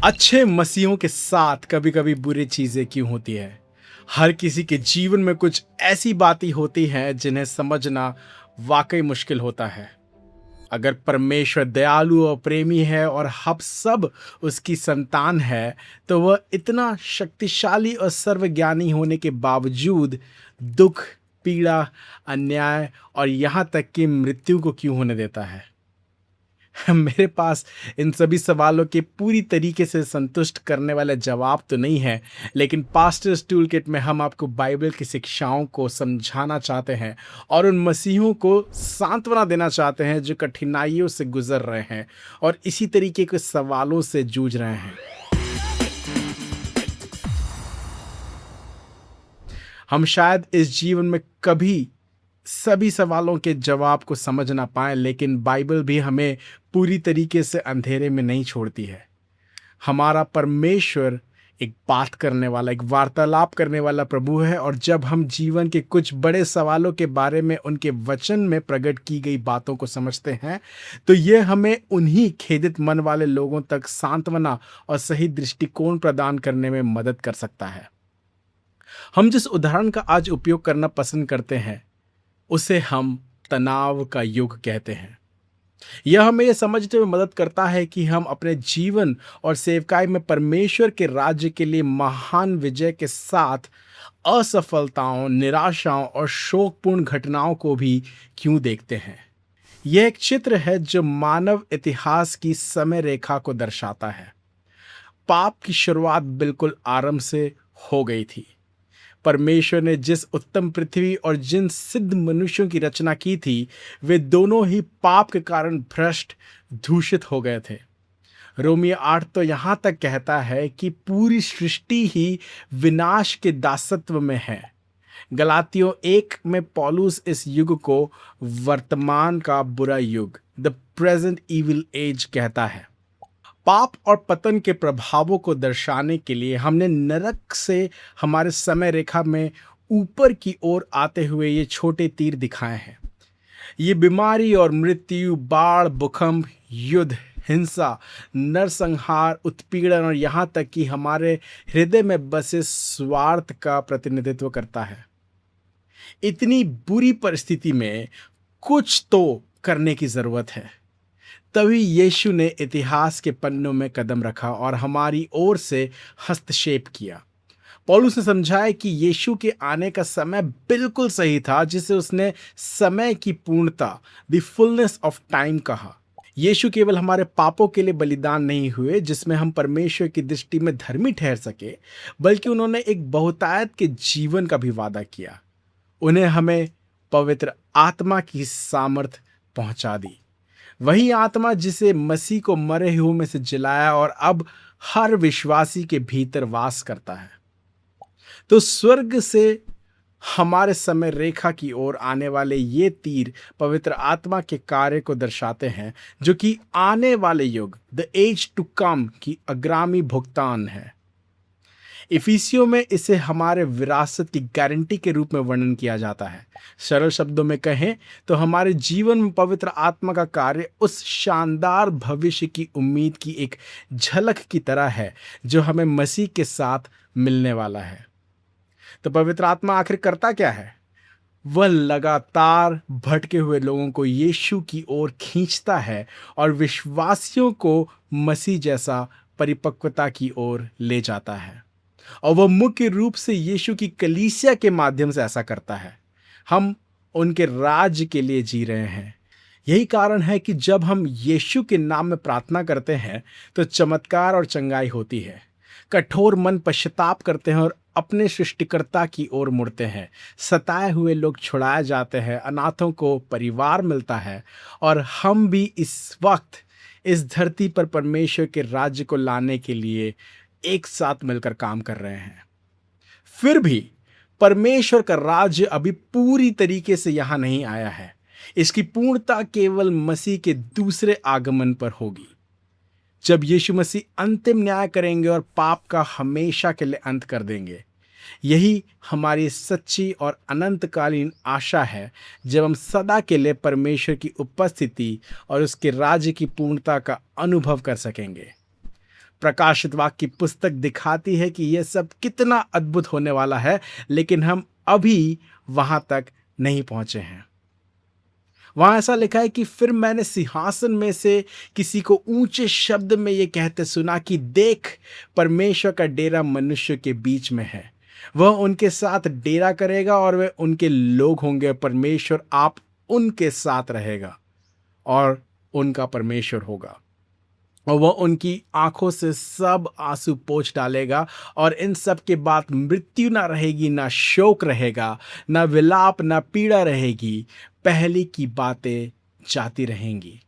अच्छे मसीहों के साथ कभी कभी बुरी चीजें क्यों होती है। हर किसी के जीवन में कुछ ऐसी बातें होती हैं जिन्हें समझना वाकई मुश्किल होता है। अगर परमेश्वर दयालु और प्रेमी है और हम सब उसकी संतान है, तो वह इतना शक्तिशाली और सर्वज्ञानी होने के बावजूद दुख, पीड़ा, अन्याय और यहाँ तक कि मृत्यु को क्यों होने देता है। मेरे पास इन सभी सवालों के पूरी तरीके से संतुष्ट करने वाला जवाब तो नहीं है, लेकिन पास्टर्स टूल किट में हम आपको बाइबल की शिक्षाओं को समझाना चाहते हैं और उन मसीहों को सांत्वना देना चाहते हैं जो कठिनाइयों से गुजर रहे हैं और इसी तरीके के सवालों से जूझ रहे हैं। हम शायद इस जीवन में कभी सभी सवालों के जवाब को समझ ना पाए, लेकिन बाइबल भी हमें पूरी तरीके से अंधेरे में नहीं छोड़ती है। हमारा परमेश्वर एक बात करने वाला, एक वार्तालाप करने वाला प्रभु है, और जब हम जीवन के कुछ बड़े सवालों के बारे में उनके वचन में प्रकट की गई बातों को समझते हैं, तो ये हमें उन्हीं खेदित मन वाले लोगों तक सांत्वना और सही दृष्टिकोण प्रदान करने में मदद कर सकता है। हम जिस उदाहरण का आज उपयोग करना पसंद करते हैं उसे हम तनाव का युग कहते हैं। यह हमें यह समझते हुए मदद करता है कि हम अपने जीवन और सेवकाई में परमेश्वर के राज्य के लिए महान विजय के साथ असफलताओं, निराशाओं और शोकपूर्ण घटनाओं को भी क्यों देखते हैं। यह एक चित्र है जो मानव इतिहास की समय रेखा को दर्शाता है। पाप की शुरुआत बिल्कुल आरंभ से हो गई थी। परमेश्वर ने जिस उत्तम पृथ्वी और जिन सिद्ध मनुष्यों की रचना की थी, वे दोनों ही पाप के कारण भ्रष्ट, दूषित हो गए थे। रोमियो 8 तो यहाँ तक कहता है कि पूरी सृष्टि ही विनाश के दासत्व में है। गलातियों 1 में पौलुस इस युग को वर्तमान का बुरा युग, द प्रेजेंट इविल एज कहता है। पाप और पतन के प्रभावों को दर्शाने के लिए हमने नरक से हमारे समय रेखा में ऊपर की ओर आते हुए ये छोटे तीर दिखाए हैं। ये बीमारी और मृत्यु, बाढ़, भूकंप, युद्ध, हिंसा, नरसंहार, उत्पीड़न और यहाँ तक कि हमारे हृदय में बसे स्वार्थ का प्रतिनिधित्व करता है। इतनी बुरी परिस्थिति में कुछ तो करने की जरूरत है। तभी यीशु ने इतिहास के पन्नों में कदम रखा और हमारी ओर से हस्तक्षेप किया। पौलुस ने समझाया कि यीशु के आने का समय बिल्कुल सही था, जिसे उसने समय की पूर्णता, द फुलनेस ऑफ टाइम कहा। यीशु केवल हमारे पापों के लिए बलिदान नहीं हुए जिसमें हम परमेश्वर की दृष्टि में धर्मी ठहर सके, बल्कि उन्होंने एक बहुतायत के जीवन का भी वादा किया। उन्हें हमें पवित्र आत्मा की सामर्थ पहुंचा दी, वही आत्मा जिसे मसीह को मरे हुओं में से जिलाया और अब हर विश्वासी के भीतर वास करता है। तो स्वर्ग से हमारे समय रेखा की ओर आने वाले ये तीर पवित्र आत्मा के कार्य को दर्शाते हैं, जो कि आने वाले युग, द एज टू कम की अग्रामी भुगतान है। इफिसियों में इसे हमारे विरासत की गारंटी के रूप में वर्णन किया जाता है। सरल शब्दों में कहें तो हमारे जीवन में पवित्र आत्मा का कार्य उस शानदार भविष्य की उम्मीद की एक झलक की तरह है जो हमें मसीह के साथ मिलने वाला है। तो पवित्र आत्मा आखिर करता क्या है? वह लगातार भटके हुए लोगों को यीशु की ओर खींचता है और विश्वासियों को मसीह जैसा परिपक्वता की ओर ले जाता है। और वह मुख्य रूप से यीशु की कलीसिया के माध्यम से ऐसा करता है। हम उनके राज्य के लिए जी रहे हैं। यही कारण है कि जब हम यीशु के नाम में प्रार्थना करते हैं तो चमत्कार और चंगाई होती है। कठोर मन पश्चाताप करते हैं और अपने सृष्टिकर्ता की ओर मुड़ते हैं। सताए हुए लोग छुड़ाए जाते हैं, अनाथों को परिवार मिलता है, और हम भी इस वक्त इस धरती पर परमेश्वर के राज्य को लाने के लिए एक साथ मिलकर काम कर रहे हैं। फिर भी परमेश्वर का राज्य अभी पूरी तरीके से यहां नहीं आया है। इसकी पूर्णता केवल मसीह के दूसरे आगमन पर होगी, जब यीशु मसीह अंतिम न्याय करेंगे और पाप का हमेशा के लिए अंत कर देंगे। यही हमारी सच्ची और अनंतकालीन आशा है, जब हम सदा के लिए परमेश्वर की उपस्थिति और उसके राज्य की पूर्णता का अनुभव कर सकेंगे। प्रकाशित वाक्य की पुस्तक दिखाती है कि यह सब कितना अद्भुत होने वाला है, लेकिन हम अभी वहां तक नहीं पहुंचे हैं। वहां ऐसा लिखा है कि फिर मैंने सिंहासन में से किसी को ऊंचे शब्द में यह कहते सुना कि देख, परमेश्वर का डेरा मनुष्य के बीच में है। वह उनके साथ डेरा करेगा और वे उनके लोग होंगे। परमेश्वर आप उनके साथ रहेगा और उनका परमेश्वर होगा, और वह उनकी आंखों से सब आंसू पोंछ डालेगा। और इन सब के बाद मृत्यु ना रहेगी, ना शोक रहेगा, ना विलाप, ना पीड़ा रहेगी। पहले की बातें जाती रहेंगी।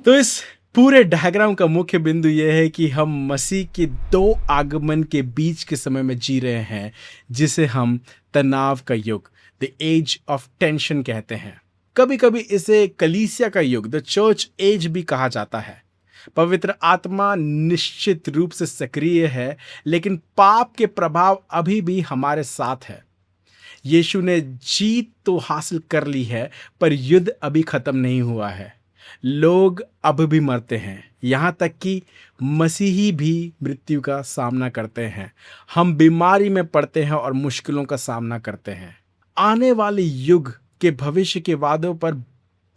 तो इस पूरे डायग्राम का मुख्य बिंदु यह है कि हम मसीह के दो आगमन के बीच के समय में जी रहे हैं, जिसे हम तनाव का युग, द एज ऑफ टेंशन कहते हैं। कभी कभी इसे कलीसिया का युग, द चर्च एज भी कहा जाता है। पवित्र आत्मा निश्चित रूप से सक्रिय है, लेकिन पाप के प्रभाव अभी भी हमारे साथ है। यीशु ने जीत तो हासिल कर ली है, पर युद्ध अभी खत्म नहीं हुआ है। लोग अब भी मरते हैं, यहां तक कि मसीही भी मृत्यु का सामना करते हैं। हम बीमारी में पड़ते हैं और मुश्किलों का सामना करते हैं। आने वाले युग के भविष्य के वादों पर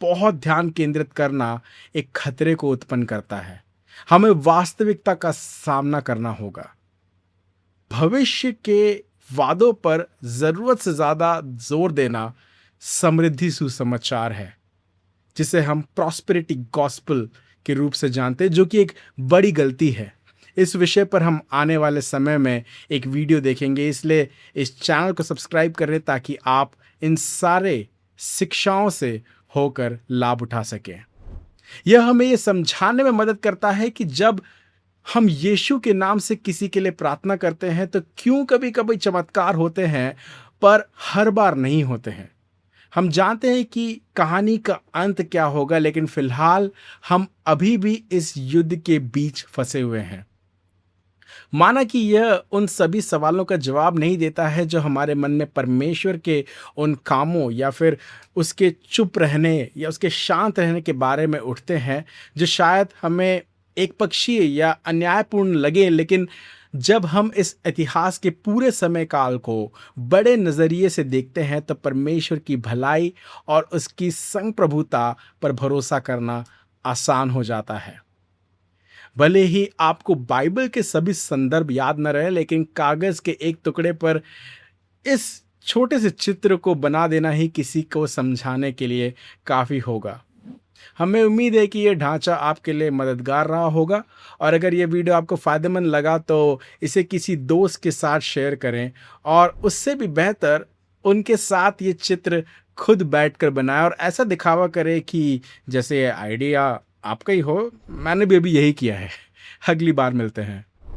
बहुत ध्यान केंद्रित करना एक खतरे को उत्पन्न करता है। हमें वास्तविकता का सामना करना होगा। भविष्य के वादों पर जरूरत से ज्यादा जोर देना समृद्धि सुसमाचार है, जिसे हम प्रॉस्पेरिटी गॉस्पेल के रूप से जानते हैं, जो कि एक बड़ी गलती है। इस विषय पर हम आने वाले समय में एक वीडियो देखेंगे, इसलिए इस चैनल को सब्सक्राइब करें ताकि आप इन सारे शिक्षाओं से होकर लाभ उठा सकें। यह हमें यह समझाने में मदद करता है कि जब हम यीशु के नाम से किसी के लिए प्रार्थना करते हैं तो क्यों कभी कभी चमत्कार होते हैं, पर हर बार नहीं होते हैं। हम जानते हैं कि कहानी का अंत क्या होगा, लेकिन फिलहाल हम अभी भी इस युद्ध के बीच फंसे हुए हैं। माना कि यह उन सभी सवालों का जवाब नहीं देता है जो हमारे मन में परमेश्वर के उन कामों या फिर उसके चुप रहने या उसके शांत रहने के बारे में उठते हैं, जो शायद हमें एक पक्षीय या अन्यायपूर्ण लगे। लेकिन जब हम इस इतिहास के पूरे समय काल को बड़े नजरिए से देखते हैं तो परमेश्वर की भलाई और उसकी संप्रभुता पर भरोसा करना आसान हो जाता है। भले ही आपको बाइबल के सभी संदर्भ याद न रहे, लेकिन कागज के एक टुकड़े पर इस छोटे से चित्र को बना देना ही किसी को समझाने के लिए काफी होगा। हमें उम्मीद है कि यह ढांचा आपके लिए मददगार रहा होगा, और अगर यह वीडियो आपको फायदेमंद लगा तो इसे किसी दोस्त के साथ शेयर करें, और उससे भी बेहतर उनके साथ ये चित्र खुद बैठकर बनाएं और ऐसा दिखावा करें कि जैसे आइडिया आपका ही हो। मैंने भी अभी यही किया है। अगली बार मिलते हैं।